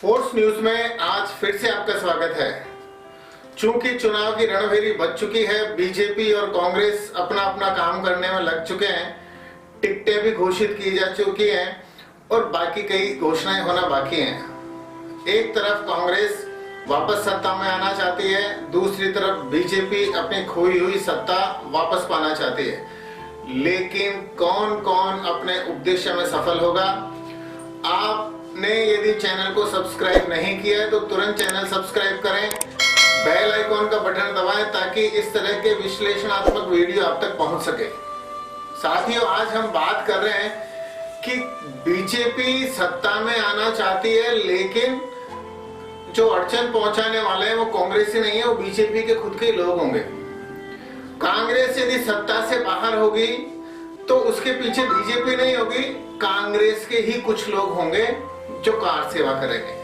Force news में आज फिर से आपका स्वागत है। चूंकि चुनाव की रणभेरी बज चुकी है, बीजेपी और कांग्रेस अपना अपना काम करने में लग चुके हैं, टिकटें भी घोषित की जा चुकी हैं और बाकी कई घोषणाएं होना बाकी हैं। एक तरफ कांग्रेस वापस सत्ता में आना चाहती है, दूसरी तरफ बीजेपी अपनी खोई हुई सत्ता वापस पाना चाहती है। लेकिन कौन कौन अपने उद्देश्य में सफल होगा? आपने यदि चैनल को सब्सक्राइब नहीं किया है तो तुरंत चैनल सब्सक्राइब करें, बेल आइकॉन का बटन दबाएं ताकि इस तरह के विश्लेषणात्मक वीडियो आप तक पहुंच सके। साथियों, आज हम बात कर रहे हैं कि बीजेपी सत्ता में आना चाहती है, लेकिन जो अड़चन पहुंचाने वाले हैं वो कांग्रेस ही नहीं है, वो बीजेपी के खुद के लोग होंगे। कांग्रेस यदि सत्ता से बाहर होगी तो उसके पीछे बीजेपी नहीं होगी, कांग्रेस के ही कुछ लोग होंगे जो कार सेवा करेंगे।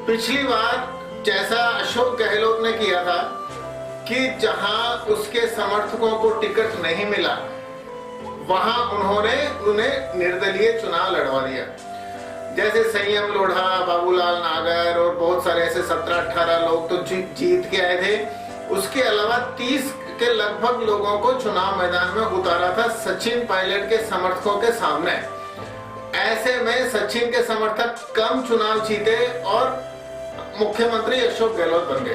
पिछली बार जैसा अशोक गहलोत ने किया था कि जहां उसके समर्थकों को टिकट नहीं मिला, वहां उन्होंने उन्हें निर्दलीय चुनाव लड़वा दिया। जैसे संयम लोढ़ा, बाबूलाल नागर और बहुत सारे ऐसे 17-18 लोग तो जीत के आए थे। उसके अलावा 30 के लगभग लोगों को चुनाव मैदान में उतारा था सचिन पायलट के समर्थकों के सामने। ऐसे में सचिन के समर्थक कम चुनाव जीते और मुख्यमंत्री अशोक गहलोत बन गए।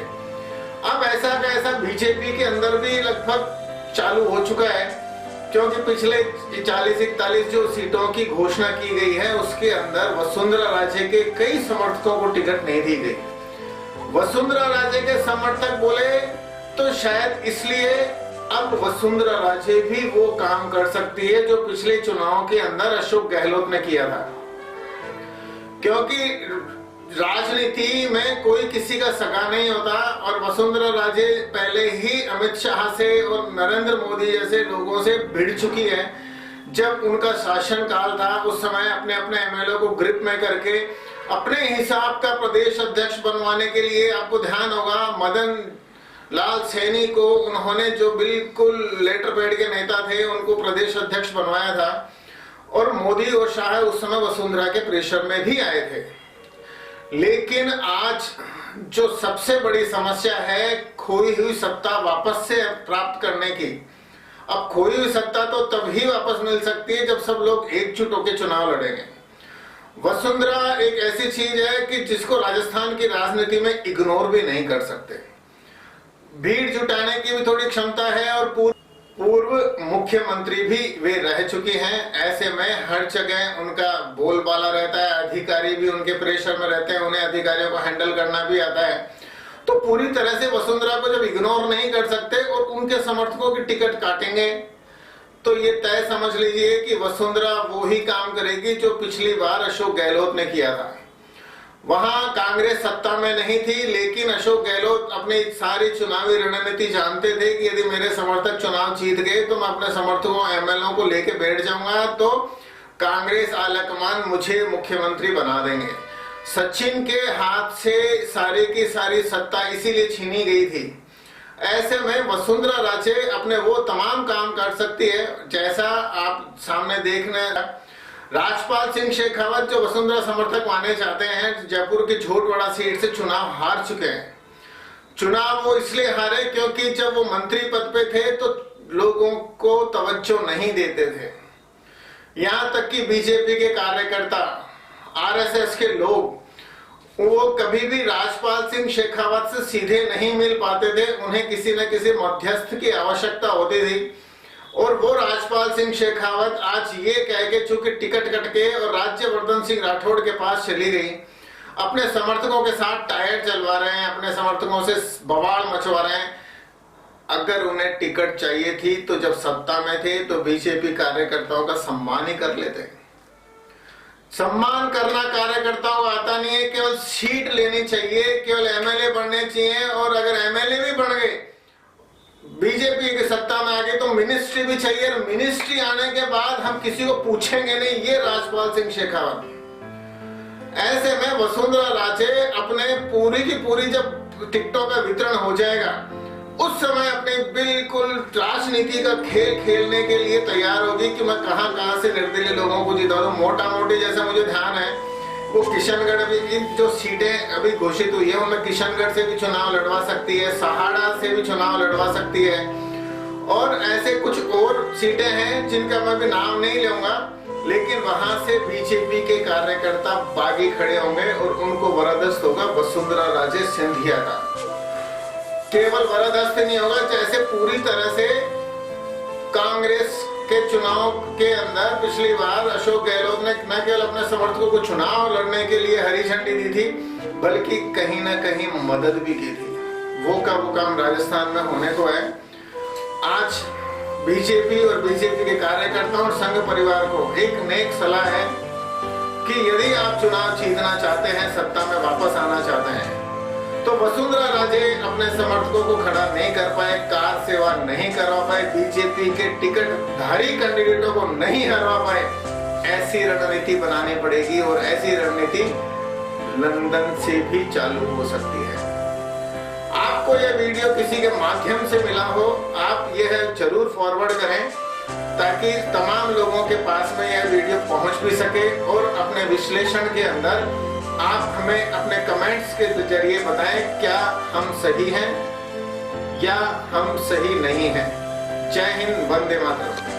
अब ऐसा का ऐसा बीजेपी के अंदर भी लगभग चालू हो चुका है, क्योंकि पिछले 40-41 जो सीटों की घोषणा की गई है उसके अंदर वसुंधरा राजे के कई समर्थकों को टिकट नहीं दी गई। वसुंधरा राजे के समर्थक बोले तो शायद इसलिए अब वसुंधरा राजे भी वो काम कर सकती है जो पिछले चुनाव के अंदर अशोक गहलोत ने किया था, क्योंकि राजनीति में कोई किसी का सगा नहीं होता और वसुंधरा राजे पहले ही अमित शाह से और नरेंद्र मोदी जैसे लोगों से भिड़ चुकी है। जब उनका शासन काल था उस समय अपने अपने एमएलए को ग्रिप में करके अपने हिसाब का प्रदेश अध्यक्ष बनवाने के लिए, आपको ध्यान होगा, मदन लाल सैनी को उन्होंने, जो बिल्कुल लेटर पैड के नेता थे, उनको प्रदेश अध्यक्ष बनवाया था। और मोदी और शाह उस समय वसुंधरा के प्रेशर में भी आए थे। लेकिन आज जो सबसे बड़ी समस्या है खोई हुई सत्ता वापस से प्राप्त करने की। अब खोई हुई सत्ता तो तभी वापस मिल सकती है जब सब लोग एकजुट होकर चुनाव लड़ेंगे। वसुंधरा एक ऐसी चीज है कि जिसको राजस्थान की राजनीति में इग्नोर भी नहीं कर सकते। भीड़ जुटाने की भी थोड़ी क्षमता है और पूर्व मुख्यमंत्री भी वे रह चुकी हैं। ऐसे में हर जगह उनका बोलबाला रहता है, अधिकारी भी उनके प्रेशर में रहते हैं, उन्हें अधिकारियों को हैंडल करना भी आता है। तो पूरी तरह से वसुंधरा को जब इग्नोर नहीं कर सकते और उनके समर्थकों की टिकट काटेंगे तो ये तय समझ लीजिए कि वसुंधरा वो ही काम करेगी जो पिछली बार अशोक गहलोत ने किया था। वहां कांग्रेस सत्ता में नहीं थी, लेकिन अशोक गहलोत अपनी सारी चुनावी रणनीति जानते थे कि यदि मेरे समर्थक चुनाव जीत गए तो मैं अपने समर्थकों एमएलए को लेके बैठ जाऊंगा तो कांग्रेस आलाकमान मुझे मुख्यमंत्री बना देंगे। सचिन के हाथ से सारी की सारी सत्ता इसीलिए छीनी गई थी। ऐसे में वसुंधरा राजे अपने वो तमाम काम कर सकती है जैसा आप सामने देखने। राजपाल सिंह शेखावत जो वसुंधरा समर्थक माने जाते हैं, जयपुर की झोटवाड़ा सीट से चुनाव हार चुके हैं। चुनाव वो इसलिए हारे क्योंकि जब वो मंत्री पद पे थे तो लोगों को तवज्जो नहीं देते थे। यहां तक कि बीजेपी के कार्यकर्ता, आरएसएस के लोग, वो कभी भी राजपाल सिंह शेखावत से सीधे नहीं मिल पाते थे, उन्हें किसी न किसी मध्यस्थ की आवश्यकता होती थी। और वो राजपाल सिंह शेखावत आज ये कह के चूंकि टिकट कट के और राज्यवर्धन सिंह राठौड़ के पास चली गई, अपने समर्थकों के साथ टायर चलवा रहे हैं, अपने समर्थकों से बवाल मचवा रहे हैं। अगर उन्हें टिकट चाहिए थी तो जब सत्ता में थे तो बीजेपी कार्यकर्ताओं का सम्मान ही कर लेते। सम्मान करना कार्यकर्ताओं को आता नहीं है, केवल सीट लेनी चाहिए, केवल एमएलए बनने चाहिए। और अगर एमएलए भी बन गए, बीजेपी की सत्ता में आ गई, तो मिनिस्ट्री भी चाहिए। और मिनिस्ट्री आने के बाद हम किसी को पूछेंगे नहीं, ये राजपाल सिंह शेखावत। ऐसे में वसुंधरा राजे अपने पूरी की पूरी जब टिकटों का वितरण हो जाएगा उस समय अपने बिल्कुल राजनीति का खेल खेलने के लिए तैयार होगी कि मैं कहां से निर्दलीय लोगों को जिता दूं। मोटा मोटी जैसा मुझे ध्यान है वो किशनगढ़ भी की जो सीटें अभी घोषित हुई है उनमें किशनगढ़ से भी चुनाव लड़वा सकती है, सहाड़ा से भी चुनाव लड़वा सकती है, और ऐसे कुछ और सीटें हैं जिनका मैं भी नाम नहीं लूंगा, लेकिन वहां से बीजेपी के कार्यकर्ता बागी खड़े होंगे और उनको वरदस्त होगा वसुंधरा राजे सिंधिया का। केवल वरदस्त नहीं होगा, जैसे पूरी तरह से कांग्रेस के चुनाव के अंदर पिछली बार अशोक गहलोत ने न केवल अपने समर्थकों को चुनाव लड़ने के लिए हरी झंडी दी थी, बल्कि कहीं ना कहीं मदद भी की थी। वो का वो काम राजस्थान में होने को है। आज बीजेपी और बीजेपी के कार्यकर्ताओं और संघ परिवार को एक नेक सलाह है कि यदि आप चुनाव जीतना चाहते हैं, सत्ता में वापस आना चाहते हैं, तो वसुंधरा राजे अपने समर्थकों को खड़ा नहीं कर पाए, कार सेवा नहीं करवा पाए, बीजेपी के टिकटधारी कैंडिडेटों को नहीं हरवा पाए, ऐसी रणनीति बनानी पड़ेगी और ऐसी रणनीति लंदन से भी चालू हो सकती है। आपको यह वीडियो किसी के माध्यम से मिला हो, आप यह जरूर फॉरवर्ड करें ताकि तमाम लोगों के पास में यह वीडियो पहुंच भी सके, और अपने विश्लेषण के अंदर आप हमें अपने कमेंट्स के जरिए बताएं क्या हम सही हैं या हम सही नहीं हैं। जय हिंद, वंदे मातरम।